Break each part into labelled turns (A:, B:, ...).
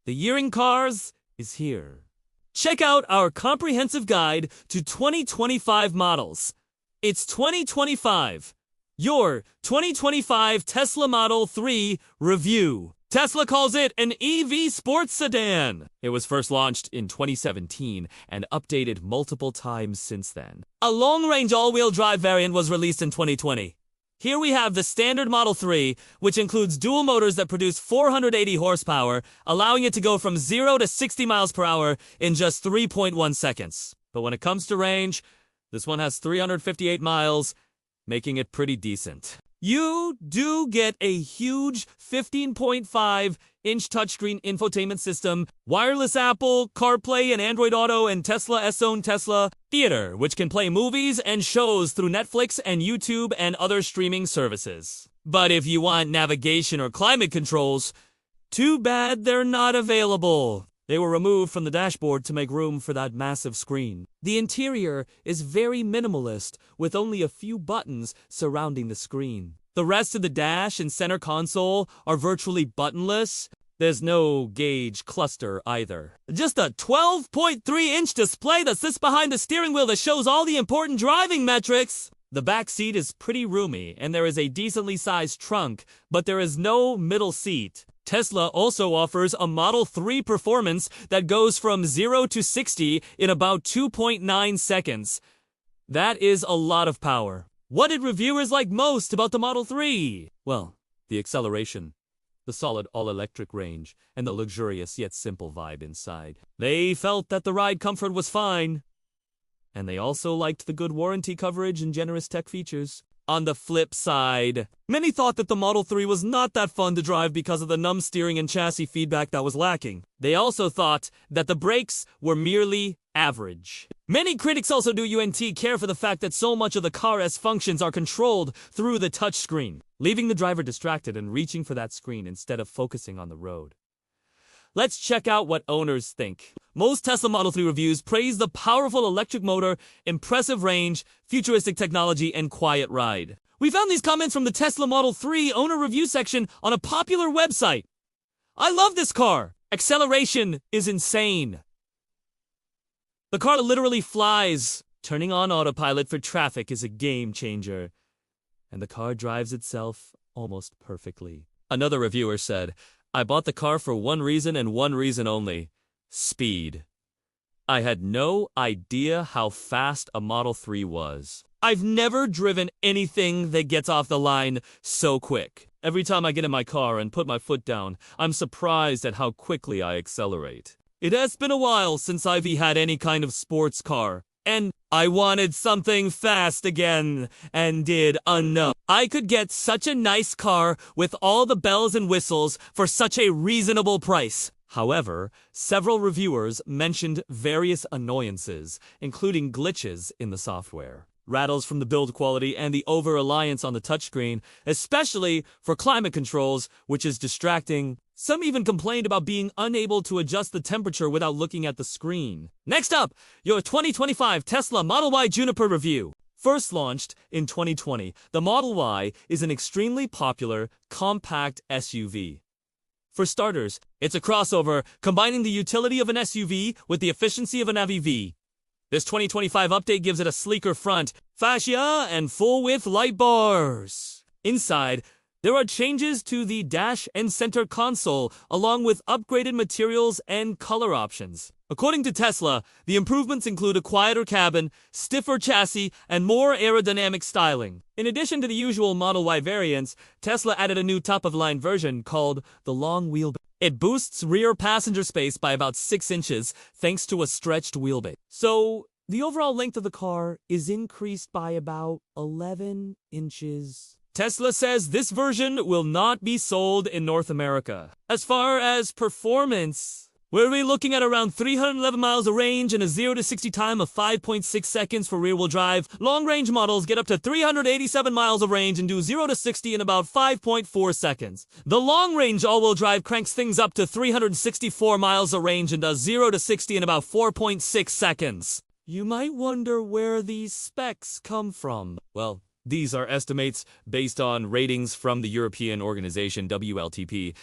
A: The year in cars is here. Check out our comprehensive guide to 2025 models. It's 2025. Your 2025 Tesla Model 3 review. Tesla calls it an EV sports sedan. It was first launched in 2017 and updated multiple times since then. A long-range all-wheel drive variant was released in 2020. Here we have the standard Model 3, which includes dual motors that produce 480 horsepower, allowing it to go from 0 to 60 miles per hour in just 3.1 seconds. But when it comes to range, this one has 358 miles, making it pretty decent. You do get a huge 15.5-inch touchscreen infotainment system, wireless Apple, CarPlay and Android Auto, and Tesla's own Tesla Theater, which can play movies and shows through Netflix and YouTube and other streaming services. But if you want navigation or climate controls, too bad they're not available. They were removed from the dashboard to make room for that massive screen. The interior is very minimalist, with only a few buttons surrounding the screen. The rest of the dash and center console are virtually buttonless. There's no gauge cluster either. Just a 12.3-inch display that sits behind the steering wheel that shows all the important driving metrics. The back seat is pretty roomy, and there is a decently sized trunk, but there is no middle seat. Tesla also offers a Model 3 performance that goes from 0 to 60 in about 2.9 seconds. That is a lot of power. What did reviewers like most about the Model 3? Well, the acceleration, the solid all-electric range, and the luxurious yet simple vibe inside. They felt that the ride comfort was fine. And they also liked the good warranty coverage and generous tech features. On the flip side, many thought that the Model 3 was not that fun to drive because of the numb steering and chassis feedback that was lacking. They also thought that the brakes were merely average. Many critics also do care for the fact that so much of the car's functions are controlled through the touchscreen, leaving the driver distracted and reaching for that screen instead of focusing on the road. Let's check out what owners think. Most Tesla Model 3 reviews praise the powerful electric motor, impressive range, futuristic technology, and quiet ride. We found these comments from the Tesla Model 3 owner review section on a popular website. I love this car. Acceleration is insane. The car literally flies. Turning on autopilot for traffic is a game changer. And the car drives itself almost perfectly. Another reviewer said, I bought the car for one reason and one reason only. Speed. I had no idea how fast a Model 3 was. I've never driven anything that gets off the line so quick. Every time I get in my car and put my foot down, I'm surprised at how quickly I accelerate. It has been a while since I've had any kind of sports car, and I wanted something fast again, and did enough. I could get such a nice car with all the bells and whistles for such a reasonable price. However, several reviewers mentioned various annoyances, including glitches in the software, rattles from the build quality, and the over-reliance on the touchscreen, especially for climate controls, which is distracting. Some even complained about being unable to adjust the temperature without looking at the screen. Next up, your 2025 Tesla Model Y Juniper review. First launched in 2020, the Model Y is an extremely popular, compact SUV. For starters, it's a crossover combining the utility of an SUV with the efficiency of an EV. This 2025 update gives it a sleeker front, fascia, and full-width light bars. Inside, there are changes to the dash and center console, along with upgraded materials and color options. According to Tesla, the improvements include a quieter cabin, stiffer chassis, and more aerodynamic styling. In addition to the usual Model Y variants, Tesla added a new top-of-line version called the long wheelbase. It boosts rear passenger space by about 6 inches thanks to a stretched wheelbase. So, the overall length of the car is increased by about 11 inches. Tesla says this version will not be sold in North America. As far as performance, we'll be looking at around 311 miles of range and a 0 to 60 time of 5.6 seconds for rear-wheel drive. Long-range models get up to 387 miles of range and do 0 to 60 in about 5.4 seconds. The long-range all-wheel drive cranks things up to 364 miles of range and does 0 to 60 in about 4.6 seconds. You might wonder where these specs come from. Well, these are estimates based on ratings from the European organization WLTP.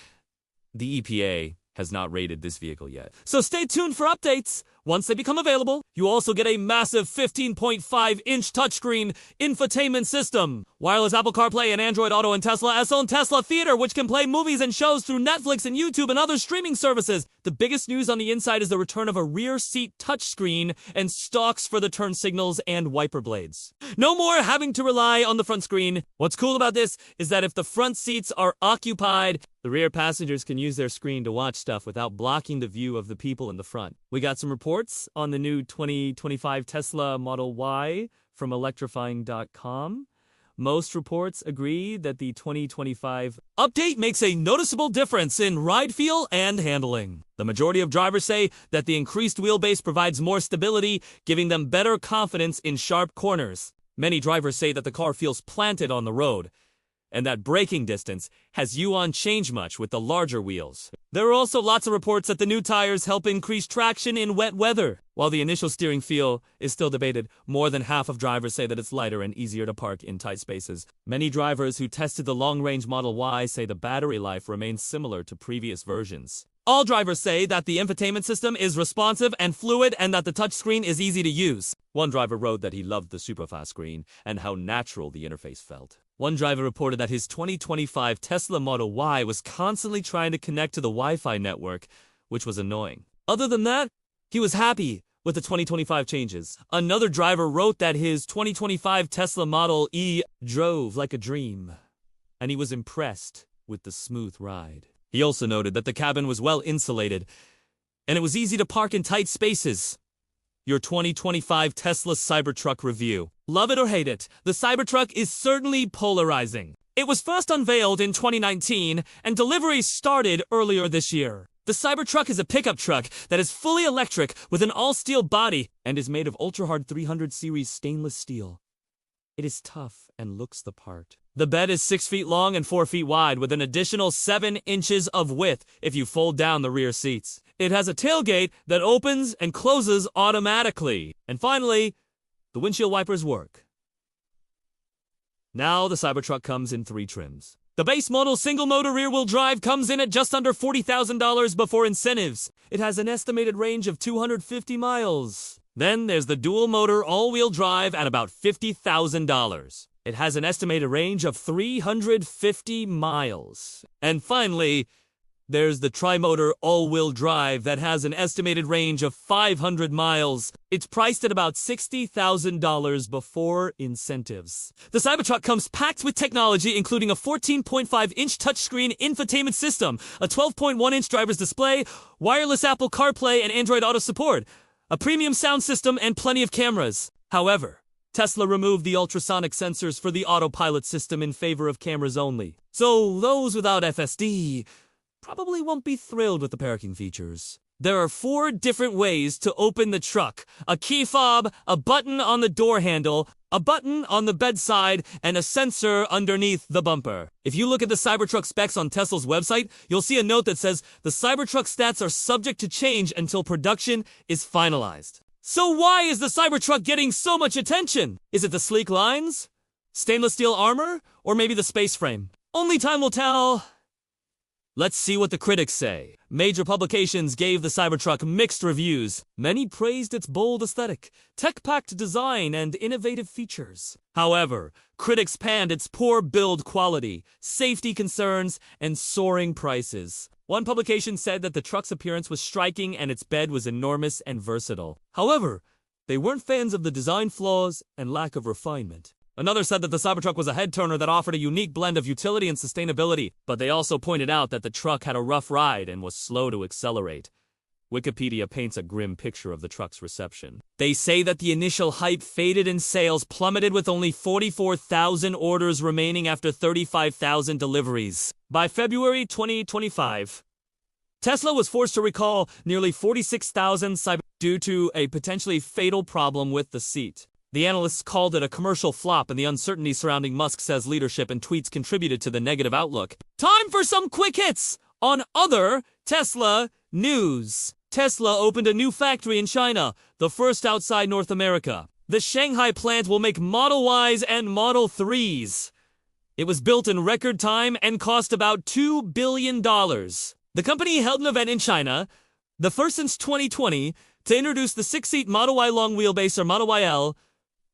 A: The EPA has not rated this vehicle yet. So stay tuned for updates. Once they become available, you also get a massive 15.5-inch touchscreen infotainment system, wireless Apple CarPlay and Android Auto and Tesla's own Tesla Theater, which can play movies and shows through Netflix and YouTube and other streaming services. The biggest news on the inside is the return of a rear seat touchscreen and stalks for the turn signals and wiper blades. No more having to rely on the front screen. What's cool about this is that if the front seats are occupied, the rear passengers can use their screen to watch stuff without blocking the view of the people in the front. We got some reports on the new 2025 Tesla Model Y from electrifying.com. Most reports agree that the 2025 update makes a noticeable difference in ride feel and handling. The majority of drivers say that the increased wheelbase provides more stability, giving them better confidence in sharp corners. Many drivers say that the car feels planted on the road, and that braking distance has yet to change much with the larger wheels. There are also lots of reports that the new tires help increase traction in wet weather. While the initial steering feel is still debated, more than half of drivers say that it's lighter and easier to park in tight spaces. Many drivers who tested the long-range Model Y say the battery life remains similar to previous versions. All drivers say that the infotainment system is responsive and fluid and that the touchscreen is easy to use. One driver wrote that he loved the superfast screen and how natural the interface felt. One driver reported that his 2025 Tesla Model Y was constantly trying to connect to the Wi-Fi network, which was annoying. Other than that, he was happy with the 2025 changes. Another driver wrote that his 2025 Tesla Model E drove like a dream, and he was impressed with the smooth ride. He also noted that the cabin was well insulated, and it was easy to park in tight spaces. Your 2025 Tesla Cybertruck review. Love it or hate it, the Cybertruck is certainly polarizing. It was first unveiled in 2019, and deliveries started earlier this year. The Cybertruck is a pickup truck that is fully electric with an all-steel body and is made of ultra-hard 300 series stainless steel. It is tough and looks the part. The bed is 6 feet long and 4 feet wide with an additional 7 inches of width if you fold down the rear seats. It has a tailgate that opens and closes automatically. And finally, the windshield wipers work. Now the Cybertruck comes in 3 trims. The base model single-motor rear-wheel drive comes in at just under $40,000 before incentives. It has an estimated range of 250 miles. Then there's the dual-motor all-wheel drive at about $50,000. It has an estimated range of 350 miles. And finally, there's the tri-motor all-wheel drive that has an estimated range of 500 miles. It's priced at about $60,000 before incentives. The Cybertruck comes packed with technology, including a 14.5-inch touchscreen infotainment system, a 12.1-inch driver's display, wireless Apple CarPlay and Android Auto support, a premium sound system, and plenty of cameras. However, Tesla removed the ultrasonic sensors for the autopilot system in favor of cameras only. So those without FSD probably won't be thrilled with the parking features. There are 4 different ways to open the truck: a key fob, a button on the door handle, a button on the bedside, and a sensor underneath the bumper. If you look at the Cybertruck specs on Tesla's website, you'll see a note that says the Cybertruck stats are subject to change until production is finalized. So why is the Cybertruck getting so much attention? Is it the sleek lines, stainless steel armor, or maybe the space frame? Only time will tell. Let's see what the critics say. Major publications gave the Cybertruck mixed reviews. Many praised its bold aesthetic, tech-packed design, and innovative features. However, critics panned its poor build quality, safety concerns, and soaring prices. One publication said that the truck's appearance was striking and its bed was enormous and versatile. However, they weren't fans of the design flaws and lack of refinement. Another said that the Cybertruck was a head-turner that offered a unique blend of utility and sustainability, but they also pointed out that the truck had a rough ride and was slow to accelerate. Wikipedia paints a grim picture of the truck's reception. They say that the initial hype faded and sales plummeted with only 44,000 orders remaining after 35,000 deliveries. By February 2025, Tesla was forced to recall nearly 46,000 Cybertrucks due to a potentially fatal problem with the seat. The analysts called it a commercial flop, and the uncertainty surrounding Musk's leadership and tweets contributed to the negative outlook. Time for some quick hits on other Tesla news. Tesla opened a new factory in China, the first outside North America. The Shanghai plant will make Model Ys and Model 3s. It was built in record time and cost about $2 billion. The company held an event in China, the first since 2020, to introduce the 6-seat Model Y long wheelbase or Model YL.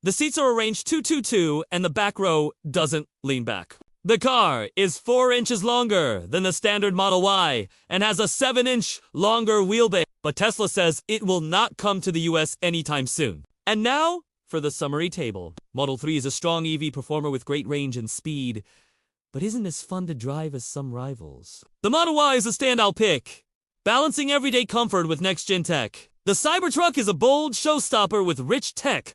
A: The seats are arranged 2-2-2 and the back row doesn't lean back. The car is 4 inches longer than the standard Model Y and has a 7-inch longer wheelbase, but Tesla says it will not come to the US anytime soon. And now, for the summary table. Model 3 is a strong EV performer with great range and speed, but isn't as fun to drive as some rivals. The Model Y is a standout pick, balancing everyday comfort with next-gen tech. The Cybertruck is a bold showstopper with rich tech,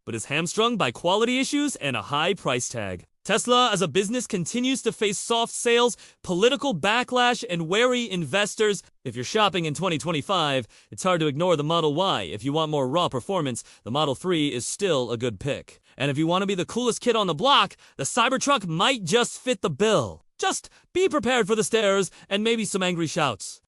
A: but is hamstrung by quality issues and a high price tag. Tesla as a business continues to face soft sales, political backlash, and wary investors. If you're shopping in 2025, it's hard to ignore the Model Y. If you want more raw performance, the Model 3 is still a good pick. And if you want to be the coolest kid on the block, the Cybertruck might just fit the bill. Just be prepared for the stares and maybe some angry shouts.